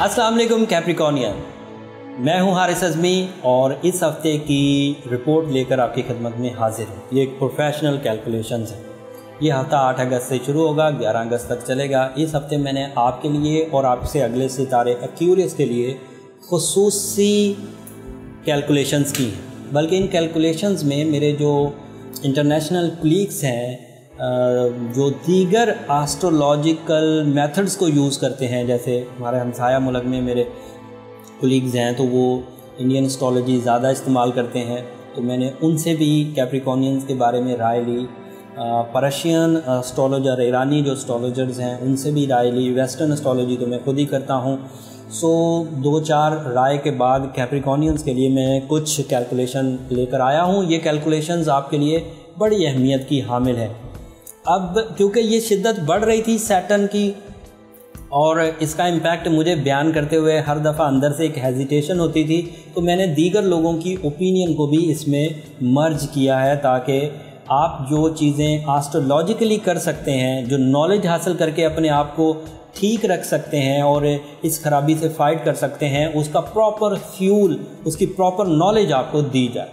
अस्सलाम वालेकुम कैप्रिकॉर्नियन, मैं हूं हारिस अज़मी और इस हफ्ते की रिपोर्ट लेकर आपकी खिदमत में हाजिर हूं। ये एक प्रोफेशनल कैलकुलेशंस है। ये हफ्ता 8 अगस्त से शुरू होगा, 11 अगस्त तक चलेगा। इस हफ्ते मैंने आपके लिए और आपसे अगले सितारे एक्यूरियस के लिए खुसूसी कैलकुलेशंस की हैं। बल्कि इन कैलकुलेशंस में मेरे जो इंटरनेशनल कलीग्स हैं, जो दीगर एस्ट्रोलॉजिकल मेथड्स को यूज़ करते हैं, जैसे हमारे हमसाया मुल्क में मेरे कलीग्स हैं तो वो इंडियन एस्ट्रोलॉजी ज़्यादा इस्तेमाल करते हैं, तो मैंने उनसे भी कैप्रिकॉर्नियंस के बारे में राय ली। पर्शियन एस्ट्रोलॉजर, ईरानी जो एस्ट्रोलॉजर्स हैं उनसे भी राय ली। वेस्टर्न एस्ट्रोलॉजी तो मैं खुद ही करता हूँ। सो 2-4 राय के बाद कैप्रिकॉर्नियंस के लिए मैं कुछ कैलकुलेशन लेकर आया हूँ। ये कैलकुलेशंस आपके लिए बड़ी अहमियत की हामिल है। अब क्योंकि ये शिद्दत बढ़ रही थी सैटर्न की और इसका इम्पैक्ट मुझे बयान करते हुए हर दफ़ा अंदर से एक हेजिटेशन होती थी, तो मैंने दीगर लोगों की ओपिनियन को भी इसमें मर्ज किया है ताकि आप जो चीज़ें एस्ट्रोलॉजिकली कर सकते हैं, जो नॉलेज हासिल करके अपने आप को ठीक रख सकते हैं और इस खराबी से फ़ाइट कर सकते हैं, उसका प्रॉपर फ्यूल, उसकी प्रॉपर नॉलेज आपको दी जाए।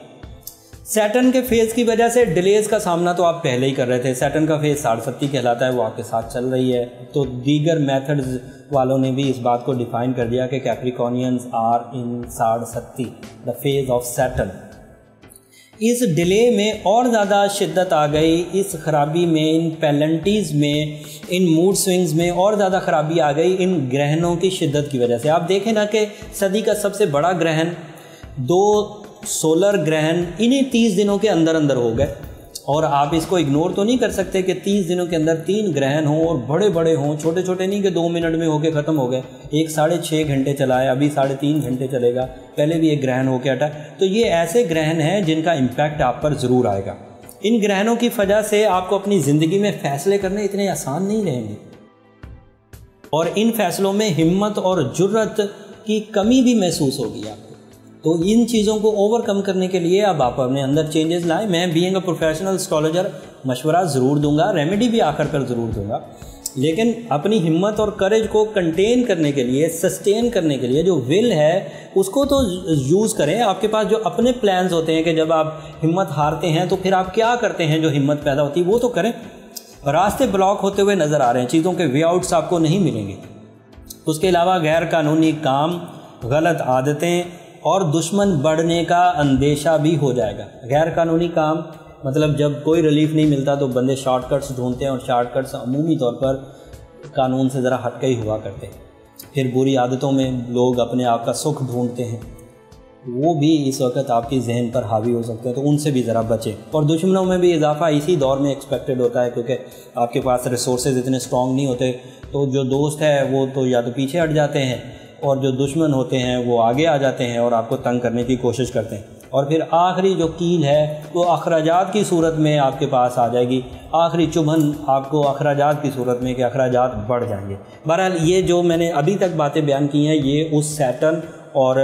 सैटर्न के फेज़ की वजह से डिलेज़ का सामना तो आप पहले ही कर रहे थे। सैटर्न का फेज़ 67 कहलाता है, वो आपके साथ चल रही है। तो दीगर मेथड्स वालों ने भी इस बात को डिफ़ाइन कर दिया कि Capricornians are in 67, the phase of Saturn. इस डिले में और ज़्यादा शिद्दत आ गई, इस खराबी में, इन पेनल्टीज़ में, इन मूड स्विंग्स में और ज़्यादा खराबी आ गई इन ग्रहणों की शिद्दत की वजह से। आप देखें ना कि सदी का सबसे बड़ा ग्रहण, 2 सोलर ग्रहण इन्हीं 30 दिनों के अंदर अंदर हो गए। और आप इसको इग्नोर तो नहीं कर सकते कि 30 दिनों के अंदर 3 ग्रहण हों और बड़े बड़े हों, छोटे छोटे नहीं कि 2 मिनट में होके ख़त्म हो गए। एक 6.5 घंटे चला है, अभी 3.5 घंटे चलेगा, पहले भी एक ग्रहण होके हटा। तो ये ऐसे ग्रहण हैं जिनका इम्पैक्ट आप पर ज़रूर आएगा। इन ग्रहणों की वजह से आपको अपनी ज़िंदगी में फ़ैसले करने इतने आसान नहीं रहेंगे और इन फ़ैसलों में हिम्मत और जुर्रत की कमी भी महसूस होगी आपको। तो इन चीज़ों को ओवरकम करने के लिए अब आप अपने अंदर चेंजेस लाएं। मैं बीइंग अ प्रोफेशनल एस्ट्रोलॉजर मशवरा ज़रूर दूंगा, रेमेडी भी आखिर कर ज़रूर दूंगा, लेकिन अपनी हिम्मत और करेज को कंटेन करने के लिए, सस्टेन करने के लिए जो विल है उसको तो यूज़ करें। आपके पास जो अपने प्लान्स होते हैं कि जब आप हिम्मत हारते हैं तो फिर आप क्या करते हैं, जो हिम्मत पैदा होती है वो तो करें। रास्ते ब्लॉक होते हुए नज़र आ रहे हैं, चीज़ों के वे आउट्स आपको नहीं मिलेंगे। उसके अलावा गैर कानूनी काम, गलत आदतें और दुश्मन बढ़ने का अंदेशा भी हो जाएगा। गैर कानूनी काम मतलब जब कोई रिलीफ नहीं मिलता तो बंदे शॉर्टकट्स ढूंढते हैं और शॉर्टकट्स अमूमी तौर पर कानून से ज़रा हटके ही हुआ करते हैं। फिर बुरी आदतों में लोग अपने आप का सुख ढूंढते हैं, वो भी इस वक्त आपकी जहन पर हावी हो सकते हैं, तो उनसे भी ज़रा बचें। और दुश्मनों में भी इजाफा इसी दौर में एक्सपेक्टेड होता है क्योंकि आपके पास रिसोर्सेज इतने स्ट्रॉन्ग नहीं होते, तो जो दोस्त है वो तो या तो पीछे हट जाते हैं और जो दुश्मन होते हैं वो आगे आ जाते हैं और आपको तंग करने की कोशिश करते हैं। और फिर आखिरी जो कील है वो अखराजात की सूरत में आपके पास आ जाएगी। आखिरी चुभन आपको अखराजात की सूरत में कि अखराजात बढ़ जाएंगे। बहरहाल ये जो मैंने अभी तक बातें बयान की हैं ये उस सैटर्न और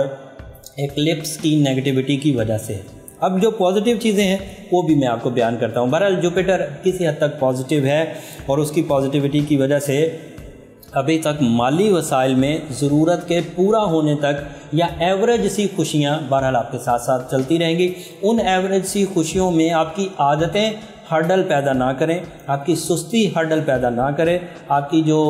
एक्लिप्स की नेगेटिविटी की वजह से है। अब जो पॉजिटिव चीज़ें हैं वो भी मैं आपको बयान करता हूँ। बहरहाल जुपिटर किसी हद तक पॉजिटिव है और उसकी पॉजिटिविटी की वजह से अभी तक माली वसाइल में ज़रूरत के पूरा होने तक या एवरेज सी खुशियाँ बहरहाल आपके साथ साथ चलती रहेंगी। उन एवरेज सी खुशियों में आपकी आदतें हर्डल पैदा ना करें, आपकी सुस्ती हर्डल पैदा ना करें, आपकी जो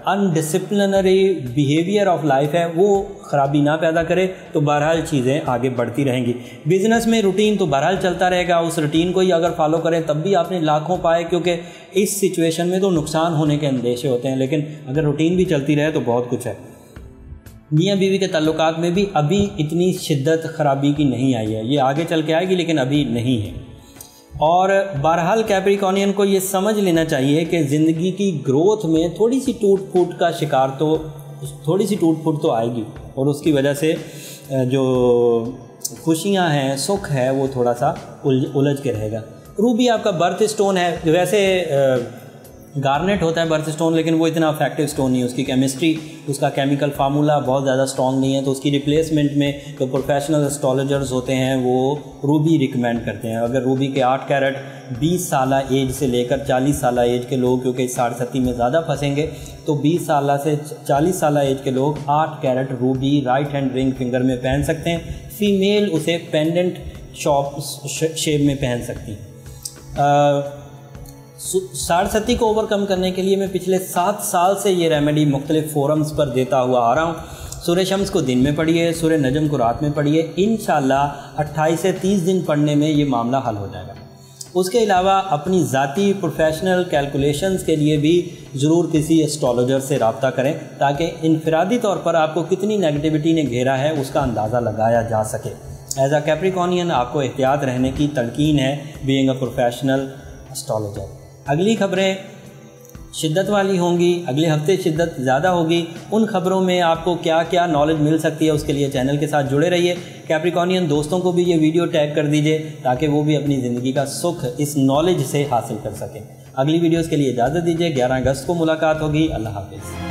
अनडिसिप्लिनरी बिहेवियर ऑफ लाइफ है वो ख़राबी ना पैदा करे, तो बहरहाल चीज़ें आगे बढ़ती रहेंगी। बिज़नेस में रूटीन तो बहरहाल चलता रहेगा, उस रूटीन को ही अगर फॉलो करें तब भी आपने लाखों पाए, क्योंकि इस सिचुएशन में तो नुकसान होने के अंदेशे होते हैं, लेकिन अगर रूटीन भी चलती रहे तो बहुत कुछ है। मियाँ बीवी के ताल्लुकात में भी अभी इतनी शिद्दत ख़राबी की नहीं आई है, ये आगे चल के आएगी लेकिन अभी नहीं है। और बहरहाल कैप्रिकॉर्नियन को ये समझ लेना चाहिए कि ज़िंदगी की ग्रोथ में थोड़ी सी टूट फूट तो आएगी और उसकी वजह से जो खुशियां हैं, सुख है, वो थोड़ा सा उलझ के रहेगा। रूबी आपका बर्थ स्टोन है। वैसे गार्नेट होता है बर्थ स्टोन, लेकिन वो इतना इफेक्टिव स्टोन नहीं है, उसकी केमिस्ट्री, उसका केमिकल फार्मूला बहुत ज़्यादा स्ट्रॉन्ग नहीं है, तो उसकी रिप्लेसमेंट में जो प्रोफेशनल एस्ट्रोलॉजर्स होते हैं वो रूबी रिकमेंड करते हैं। अगर रूबी के 8 कैरेट 20 साल एज से लेकर 40 साल एज के लोग, क्योंकि 7.5 में ज़्यादा फंसेंगे, तो 20 साल से 40 साल एज के लोग 8 carat ruby right hand ring finger में पहन सकते हैं। फीमेल उसे पेंडेंट शेप में पहन सकती हैं। 7.5 को ओवरकम करने के लिए मैं पिछले 7 साल से ये रेमेडी मुख्तलिफ फोरम्स पर देता हुआ आ रहा हूँ। सूरह शम्स को दिन में पढ़िए, सूरह नजम को रात में पढ़िए, इंशाल्लाह 28 से 30 दिन पढ़ने में ये मामला हल हो जाएगा। उसके अलावा अपनी ज़ाती प्रोफेशनल कैलकुलेशंस के लिए भी ज़रूर किसी एस्ट्रोलॉजर से रब्ता करें, ताकि इनफरादी तौर पर आपको कितनी नेगेटिविटी ने घेरा है उसका अंदाज़ा लगाया जा सके। एज अ कैप्रिकॉर्नियन आपको एहतियात रहने की तलकीन है, बीइंग अ प्रोफेशनल एस्ट्रोलॉजर। अगली खबरें शिद्दत वाली होंगी, अगले हफ्ते शिद्दत ज़्यादा होगी। उन खबरों में आपको क्या क्या नॉलेज मिल सकती है उसके लिए चैनल के साथ जुड़े रहिए। कैप्रिकॉर्नियन दोस्तों को भी ये वीडियो टैग कर दीजिए ताकि वो भी अपनी ज़िंदगी का सुख इस नॉलेज से हासिल कर सकें। अगली वीडियोज़ के लिए इजाज़त दीजिए। 11 अगस्त को मुलाकात होगी। अल्लाह हाफिज़।